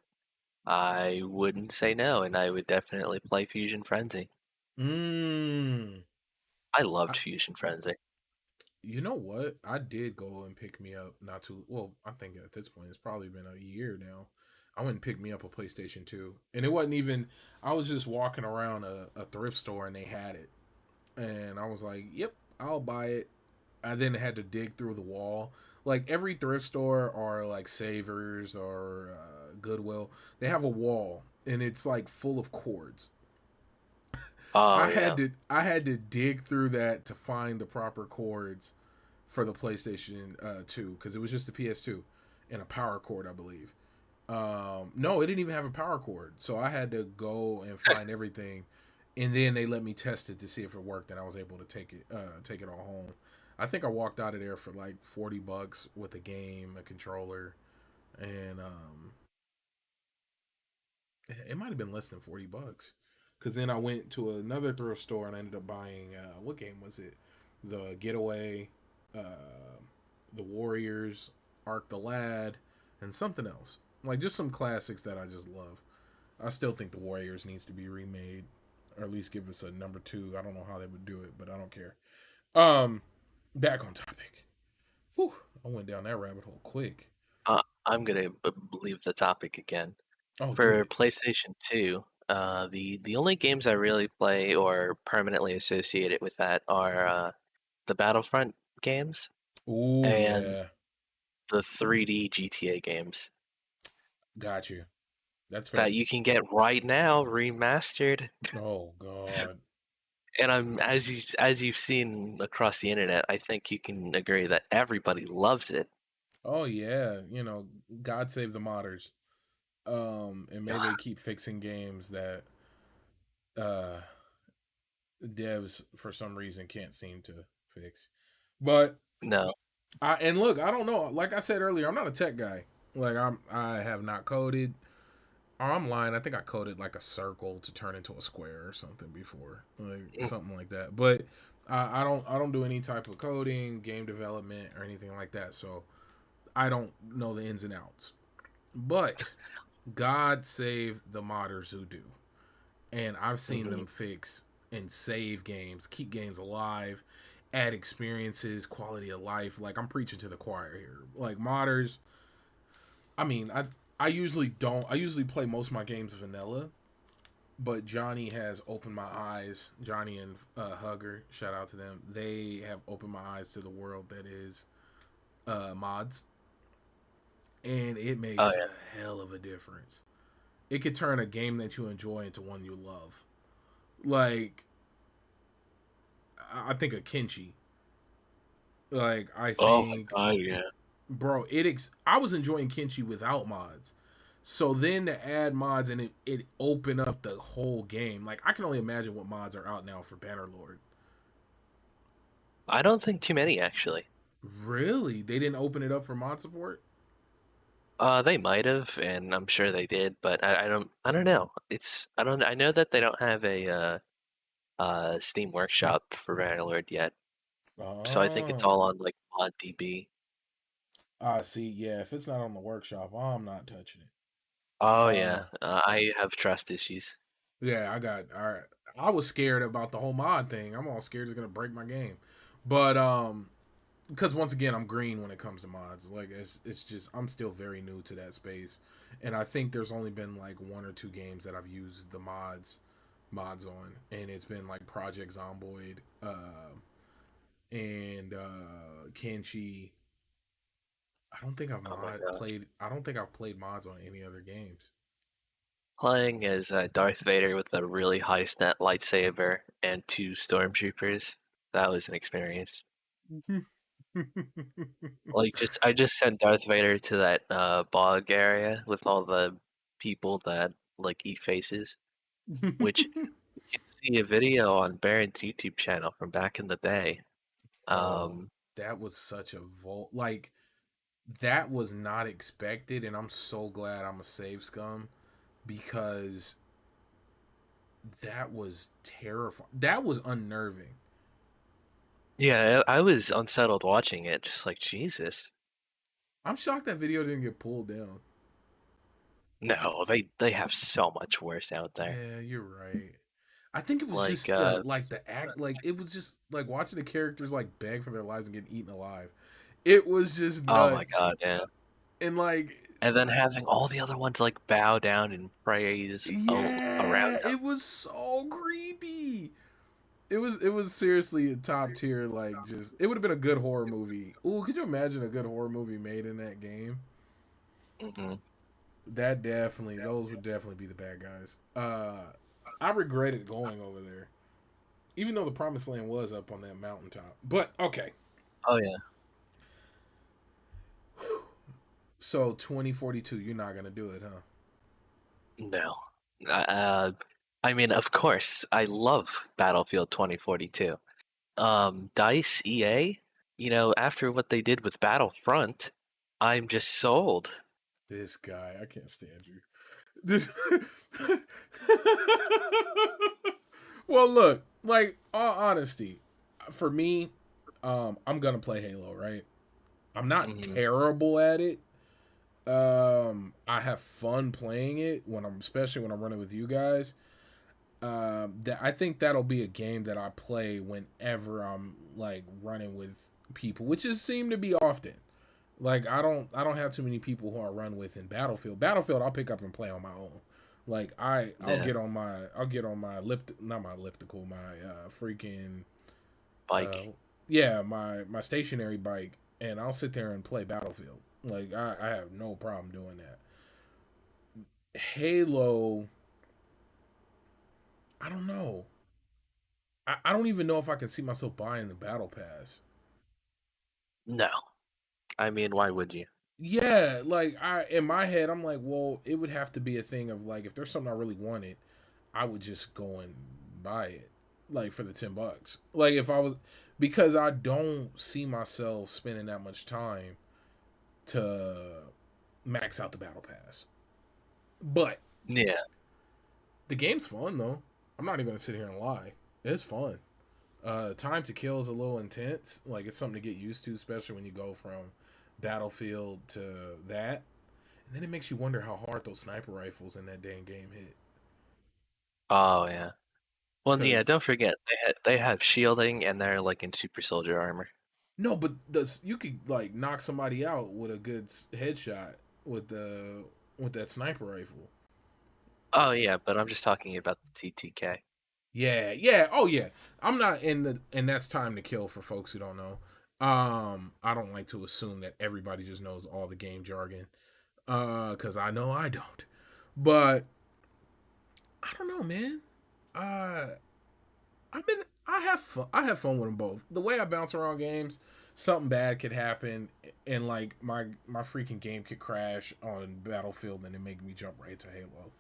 S1: I wouldn't say no, and I would definitely play Fusion Frenzy.
S2: Mmm.
S1: I loved Fusion Frenzy.
S2: You know what? I did go and pick me up not too well. I think at this point it's probably been a year now. I went and picked me up a PlayStation 2, and it wasn't even. I was just walking around a thrift store and they had it, and I was like, "Yep, I'll buy it." I then had to dig through the wall. Like every thrift store or like Savers or Goodwill, they have a wall, and it's like full of cords.
S1: Oh
S2: I had
S1: yeah.
S2: to I had to dig through that to find the proper cords for the PlayStation 2 because it was just the PS2 and a power cord, I believe. No, it didn't even have a power cord, so I had to go and find everything, and then they let me test it to see if it worked, and I was able to take it all home. I think I walked out of there for like $40 with a game, a controller, and it might have been less than $40. Because then I went to another thrift store and I ended up buying what game was it? The Getaway, the Warriors, Arc the Lad, and something else. Like just some classics that I just love. I still think the Warriors needs to be remade, or at least give us a number two. I don't know how they would do it, but I don't care. Um, Back on topic. Whew, I went down that rabbit hole quick.
S1: I'm gonna leave the topic again.
S2: Oh, do
S1: For
S2: it.
S1: PlayStation 2, the only games I really play or permanently associated with that are the Battlefront games
S2: Oh
S1: and
S2: yeah,
S1: the 3D GTA games
S2: got you. That's
S1: that
S2: fair.
S1: you can get right now remastered.
S2: Oh god.
S1: And I'm as you've seen across the internet, I think you can agree that everybody loves it.
S2: Oh yeah, God save the modders. And may they keep fixing games that uh devs for some reason can't seem to fix. But
S1: No.
S2: and look, I don't know. Like I said earlier, I'm not a tech guy. Like I have not coded. Or I'm lying. I think I coded like a circle to turn into a square or something before, like something like that. But I don't do any type of coding, game development, or anything like that. So I don't know the ins and outs. But God save the modders who do. And I've seen
S1: Mhm.
S2: them fix and save games, keep games alive, add experiences, quality of life. Like I'm preaching to the choir here. Like modders, I mean, I usually don't. I usually play most of my games vanilla, but Johnny has opened my eyes. Johnny and Hugger, shout out to them. They have opened my eyes to the world that is mods, and it
S1: Oh
S2: makes
S1: yeah.
S2: a hell of a difference. It could turn a game that you enjoy into one you love. Like I think of Kenshi. Like I
S1: Oh my
S2: think,
S1: god, yeah.
S2: bro, I was enjoying Kenshi without mods. So then to add mods and it opened up the whole game. Like I can only imagine what mods are out now for Bannerlord.
S1: I don't think too many actually.
S2: Really? They didn't open it up for mod support?
S1: They might have, and I'm sure they did, but I don't know. I don't. I know that they don't have a Steam Workshop for Bannerlord yet, so I think it's
S2: Oh.
S1: all on like ModDB.
S2: I see. Yeah, if it's not on the workshop, I'm not touching it.
S1: Oh
S2: Uh
S1: yeah, I have trust issues.
S2: yeah, I got all right. I was scared about the whole mod thing. I'm all scared it's gonna break my game. But because once again I'm green when it comes to mods. Like it's just I'm still very new to that space, and I think there's only been like one or two games that I've used the mods on, and it's been like Project Zomboid, and Kenshi.
S1: Oh my gosh,
S2: I don't think I've played mods on any other games.
S1: playing as Darth Vader with a really high stat lightsaber and two stormtroopers. That was an experience. Like just I just sent Darth Vader to that bog area with all the people that like eat faces, which you can see a video on Baron's YouTube channel from back in the day.
S2: Oh,
S1: Um,
S2: that was such a like that was not expected, and I'm so glad I'm a save scum because that was terrifying. That was unnerving.
S1: yeah, I was unsettled watching it, just like Jesus.
S2: I'm shocked that video didn't get pulled down.
S1: No, they have so much worse out there.
S2: Yeah, you're right. I think it was
S1: Like
S2: just like the act, like it was just like watching the characters like beg for their lives and get eaten alive. It was just
S1: oh my
S2: nuts,
S1: God, yeah.
S2: and like
S1: And then having all the other ones like bow down and praise around
S2: yeah,
S1: them.
S2: it was so creepy. It was seriously a top tier, like just it would have been a good horror movie. Ooh, could you imagine a good horror movie made in that game?
S1: Hmm.
S2: That definitely those would definitely be the bad guys. I regretted going over there. Even though the promised land was up on that mountaintop. But okay.
S1: Oh yeah.
S2: So 2042, you're not gonna do it, huh?
S1: No. Uh, I mean, of course, I love Battlefield 2042. DICE EA, after what they did with Battlefront, I'm just sold.
S2: This guy, I can't stand you. This Well look, like all honesty, for me, I'm gonna play Halo, right? I'm not
S1: Hmm.
S2: terrible at it. I have fun playing it especially when I'm running with you guys. That I think that'll be a game that I play whenever I'm like running with people, which is seem to be often. Like I don't have too many people who I run with in Battlefield. Battlefield I'll pick up and play on my own. Like
S1: Yeah,
S2: I'll get on my not my elliptical, my freaking uh
S1: bike.
S2: yeah, my stationary bike, and I'll sit there and play Battlefield. Like I have no problem doing that. Halo, I don't know. I don't even know if I can see myself buying the battle pass.
S1: No. I mean, why would you?
S2: Yeah, like I in my head I'm like, well, it would have to be a thing of like if there's something I really wanted, I would just go and buy it. Like for the $10. Like if I was because I don't see myself spending that much time to max out the battle pass. But
S1: Yeah.
S2: the game's fun though. I'm not even gonna sit here and lie. It's fun. Time to kill is a little intense. Like it's something to get used to, especially when you go from Battlefield to that. And then it makes you wonder how hard those sniper rifles in that dang game hit.
S1: Oh yeah. Well, yeah.
S2: Cause
S1: Don't forget they have shielding and they're like in super soldier armor.
S2: no, but you could like knock somebody out with a good headshot with the with that sniper rifle.
S1: Oh yeah, but I'm just talking about the TTK.
S2: Yeah, yeah, oh yeah. I'm not in the and that's time to kill for folks who don't know. I don't like to assume that everybody just knows all the game jargon. Cuz I know I don't. But I don't know, man. Uh I have fun with them both. The way I bounce around games, something bad could happen and like my freaking game could crash on Battlefield and it make me jump right to Halo.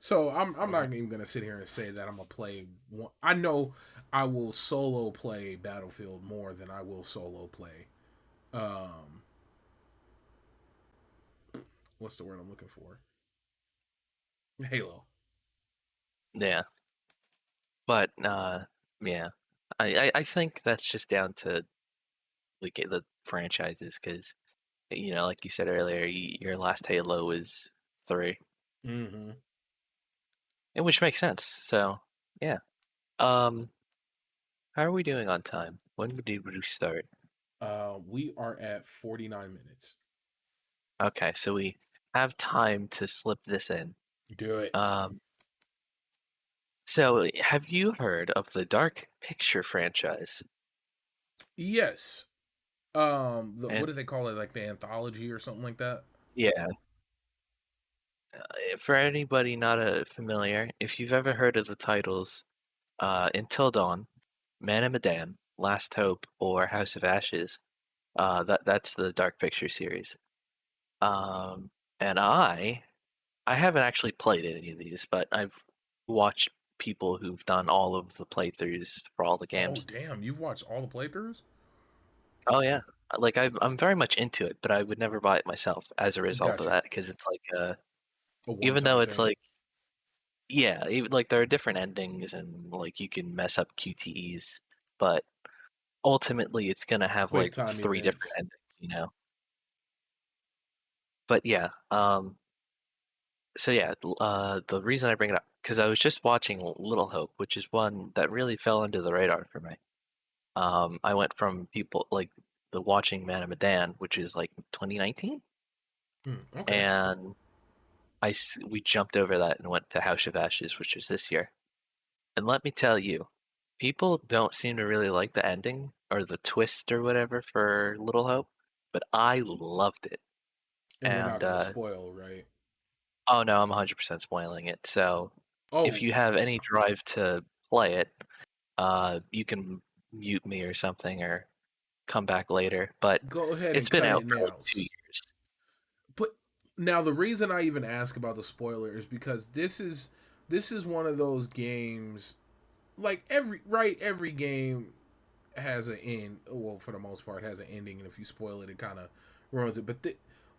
S2: So I'm not
S1: Mhm.
S2: even gonna sit here and say that I'm gonna play one. I know I will solo play Battlefield more than I will solo play um what's the word I'm looking for? Halo.
S1: Yeah, but yeah, I think that's just down to like the franchises because like you said earlier, your last Halo was 3,
S2: Mm-hmm.
S1: and which makes sense. So yeah, um, how are we doing on time? When did we start?
S2: We are at 49 minutes.
S1: Okay, so we have time to slip this in.
S2: Do it.
S1: Um, so have you heard of the Dark Picture franchise?
S2: Yes. What
S1: And
S2: do they call it? Like the anthology or something like that?
S1: yeah, for anybody not familiar, if you've ever heard of the titles Until Dawn, Man and Medan, Last Hope, or House of Ashes, that's the Dark Picture series. Um, and I haven't actually played any of these, but I've watched people who've done all of the playthroughs for all the
S2: Oh
S1: games.
S2: damn, you've watched all the playthroughs?
S1: Oh yeah, like I'm very much into it, but I would never buy it myself as a result of
S2: Got you.
S1: that because it's like
S2: A one
S1: even though
S2: time
S1: it's
S2: thing.
S1: like yeah, even, like there are different endings and like you can mess up QTEs, but ultimately it's gonna have
S2: Quick
S1: like
S2: time
S1: 3 different
S2: events.
S1: endings. But yeah, so yeah, the reason I bring it up because I was just watching Little Hope, which is one that really fell under the radar for me. I went from people like the watching Man of Medan, which is like 2019,
S2: Okay.
S1: and we jumped over that and went to House of Ashes, which is this year. And let me tell you, people don't seem to really like the ending or the twist or whatever for Little Hope, but I loved it.
S2: And you're not
S1: And
S2: gonna spoil, right?
S1: oh no, I'm 100% spoiling it. So if
S2: Oh,
S1: you have any drive to play it, you can mute me or something or come back later. But
S2: go ahead
S1: it's
S2: and
S1: been
S2: cut
S1: out
S2: it
S1: for like
S2: now.
S1: 2 years.
S2: But now the reason I even ask about the spoiler is because this is one of those games like every game has an end. Well, for the most part, has an ending, and if you spoil it, it kind of ruins it.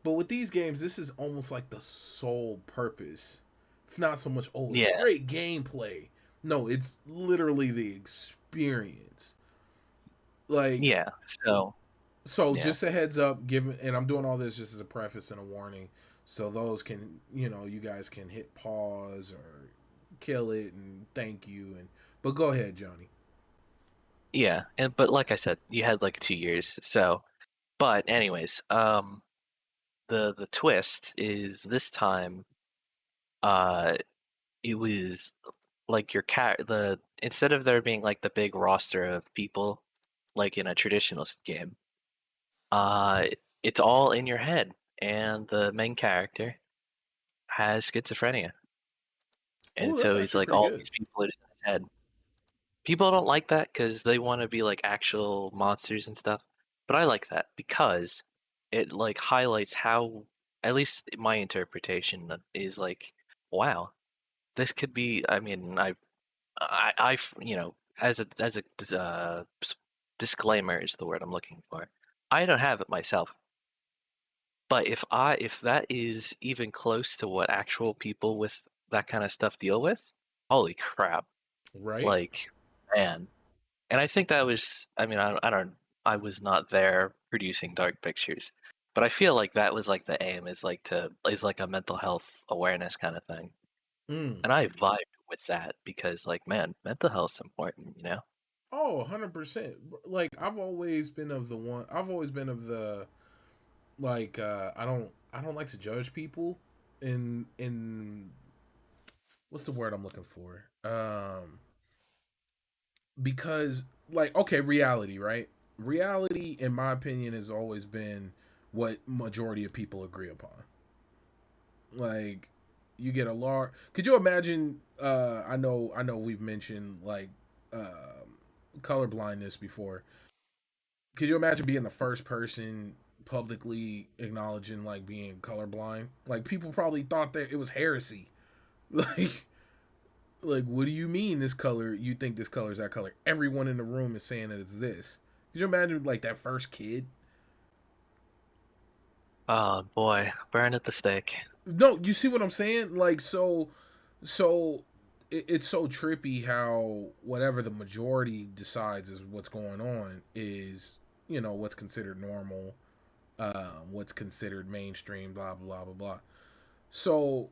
S2: But with these games, this is almost like the sole purpose. It's not so much it's
S1: Yeah,
S2: great gameplay. No, it's literally the experience. Like
S1: yeah. So
S2: so,
S1: yeah,
S2: just a heads up, given, and I'm doing all this just as a preface and a warning, so those can, you guys can hit pause or kill it and thank you. And but go ahead, Johnny.
S1: yeah. And but like I said, you had like 2 years. So, but anyways, the twist is this time, uh, it was like your cat the instead of there being like the big roster of people like in a traditional game, uh, it's all in your head, and the main character has schizophrenia, and
S2: Oh, that's
S1: so he's
S2: actually
S1: like
S2: pretty
S1: all
S2: good.
S1: these people in his head. People don't like that because they want to be like actual monsters and stuff, but I like that because it like highlights how, at least my interpretation is like, wow, this could be. I mean, disclaimer is the word I'm looking for. I don't have it myself, but if that is even close to what actual people with that kind of stuff deal with, holy crap!
S2: Right?
S1: Like, man. And I think that was, I mean, I don't, I was not there producing Dark Pictures, but I feel like that was like the aim is like a mental health awareness kind of thing.
S2: Mm.
S1: And I vibed with that because like, man, mental health's important.
S2: Oh, 100%. Like I've always been of the I don't like to judge people in what's the word I'm looking for? Because like okay, reality, right? Reality, in my opinion, has always been what majority of people agree upon. Like you get a large. Could you imagine? I know we've mentioned like color blindness before. Could you imagine being the first person publicly acknowledging like being colorblind? Like people probably thought that it was heresy. Like like what do you mean this color? You think this color is that color? Everyone in the room is saying that it's this. Could you imagine like that first kid?
S1: Oh boy, burn at the stake.
S2: No, you see what I'm saying? Like so it's so trippy how whatever the majority decides is what's going on is what's considered normal, what's considered mainstream, blah blah blah blah. So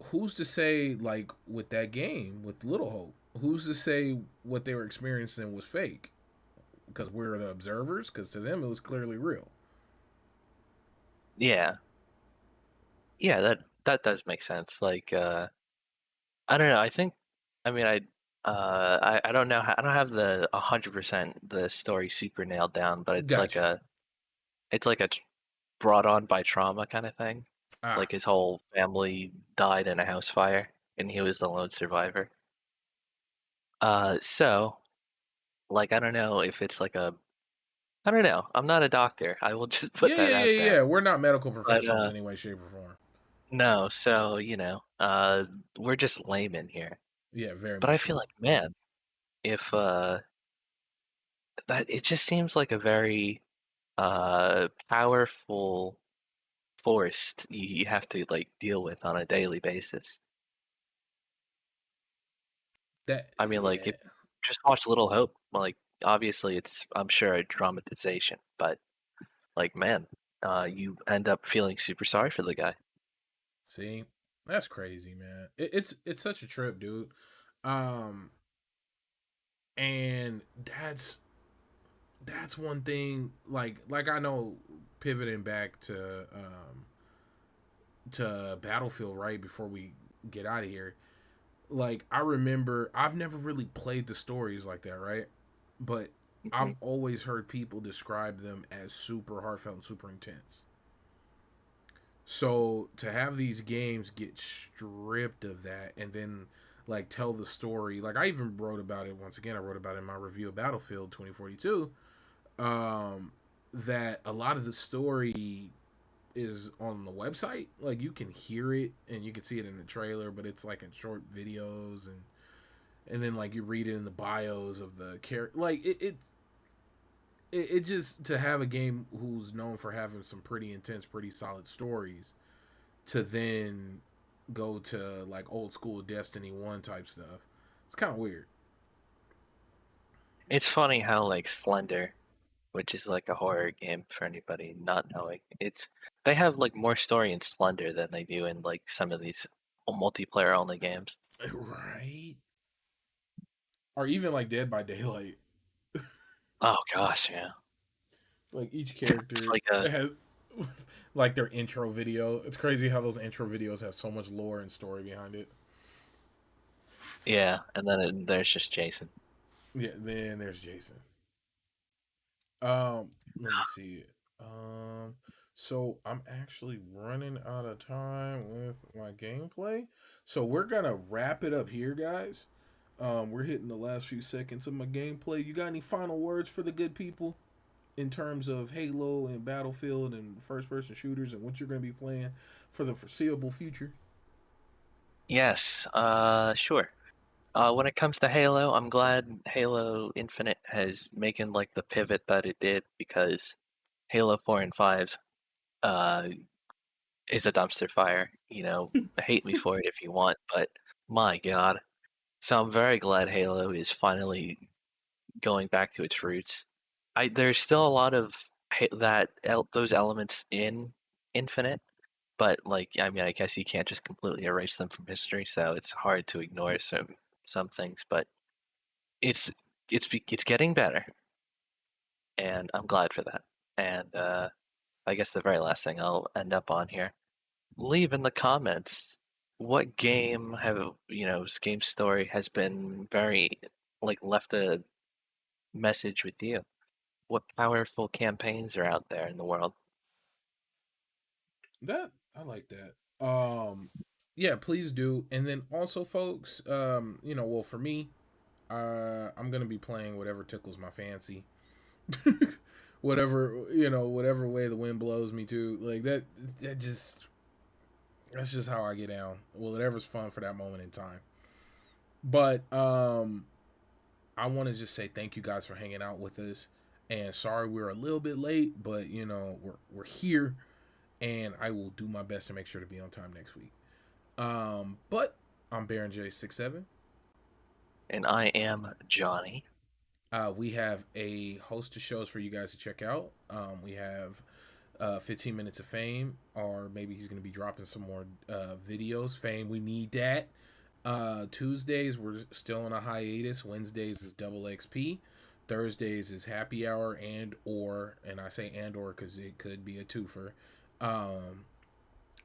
S2: who's to say like with that game with Little Hope? Who's to say what they were experiencing was fake? Because we're the observers. Because to them it was clearly real.
S1: Yeah, yeah, that does make sense. Like, I don't know. I think, I mean, I don't know. I don't have the 100% the story super nailed down, but
S2: Got you.
S1: it's like a brought on by trauma kind of thing.
S2: Ah,
S1: Like his whole family died in a house fire, and he was the lone survivor. So like I don't know if it's like a I don't know. I'm not a doctor. I will just put
S2: yeah,
S1: that
S2: yeah,
S1: out
S2: yeah,
S1: there.
S2: yeah. We're not medical
S1: But
S2: professionals in any way, shape, or form.
S1: no, so we're just laymen here.
S2: Yeah, very
S1: But I
S2: much
S1: feel
S2: so.
S1: like, man, if that it just seems like a very powerful force you have to like deal with on a daily basis.
S2: That
S1: I mean, like if
S2: yeah.
S1: just watch Little Hope, like obviously it's I'm sure a dramatization, but like man, you end up feeling super sorry for the guy.
S2: See, that's crazy, man. It's such a trip, dude. Um, and that's one thing. Like I know, pivoting back to Battlefield right before we get out of here. Like I remember, I've never really played the stories like that, right? But I've
S1: Mhm.
S2: always heard people describe them as super heartfelt and super intense. So to have these games get stripped of that and then like tell the story, like I even wrote about it once again. I wrote about it in my review of Battlefield 2042. Um, that a lot of the story is on the website. Like you can hear it and you can see it in the trailer, but it's like in short videos and then like you read it in the bios of the character. Like it just to have a game who's known for having some pretty intense, pretty solid stories to then go to like old school Destiny 1 type stuff. It's kind of weird.
S1: It's funny how like Slender, which is like a horror game for anybody not knowing, it's they have like more story in Slender than they do in like some of these multiplayer only games.
S2: Right? Or even like Dead by Daylight.
S1: Oh gosh, yeah.
S2: Like each
S1: It's
S2: character
S1: like a
S2: has like their intro video. It's crazy how those intro videos have so much lore and story behind it.
S1: yeah, and then there's just Jason.
S2: Yeah, then there's Jason. Let me see. Um, so I'm actually running out of time with my gameplay. So we're gonna wrap it up here, guys. We're hitting the last few seconds of my gameplay. You got any final words for the good people in terms of Halo and Battlefield and first person shooters and what you're gonna be playing for the foreseeable future?
S1: Yes, sure. When it comes to Halo, I'm glad Halo Infinite has making like the pivot that it did because Halo 4 and 5 uh is a dumpster fire. Hate me for it if you want, but my God. So I'm very glad Halo is finally going back to its roots. There's still a lot of those elements in Infinite, but like I mean, I guess you can't just completely erase them from history, so it's hard to ignore some things. But it's it's getting better, and I'm glad for that. And I guess the very last thing I'll end up on here: leave in the comments What game have game story has been very like left a message with you? What powerful campaigns are out there in the world?
S2: That I like that. Yeah, please do. And then also, folks, well, for me, I'm gonna be playing whatever tickles my fancy, whatever whatever way the wind blows me to. Like that, that just that's just how I get down. Well, whatever's fun for that moment in time. But I want to just say thank you guys for hanging out with us. And sorry we're a little bit late, but we're here, and I will do my best to make sure to be on time next week. But I'm Baron J67.
S1: And I am Johnny.
S2: We have a host of shows for you guys to check out. We have 15 Minutes of Fame, or maybe he's going to be dropping some more videos. Fame, we need that. Tuesdays, we're still on a hiatus. Wednesdays is double XP. Thursdays is happy hour and I say and or because it could be a twofer. Um,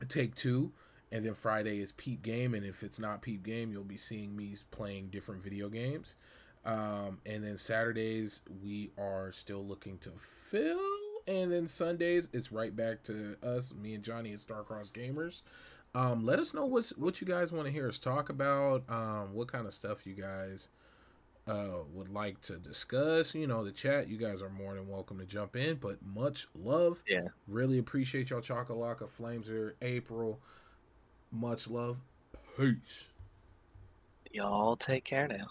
S2: Take two. And then Friday is Peep Game, and if it's not Peep Game, you'll be seeing me playing different video games. And then Saturdays we are still looking to fill, and then Sundays it's right back to us, me and Johnny at StarCrossed Gamers. Let us know what you guys want to hear us talk about. What kind of stuff you guys would like to discuss. The chat, you guys are more than welcome to jump in. But much love.
S1: Yeah.
S2: Really appreciate y'all. Chocolaka Flames here, April. Much love. Peace.
S1: Y'all take care now.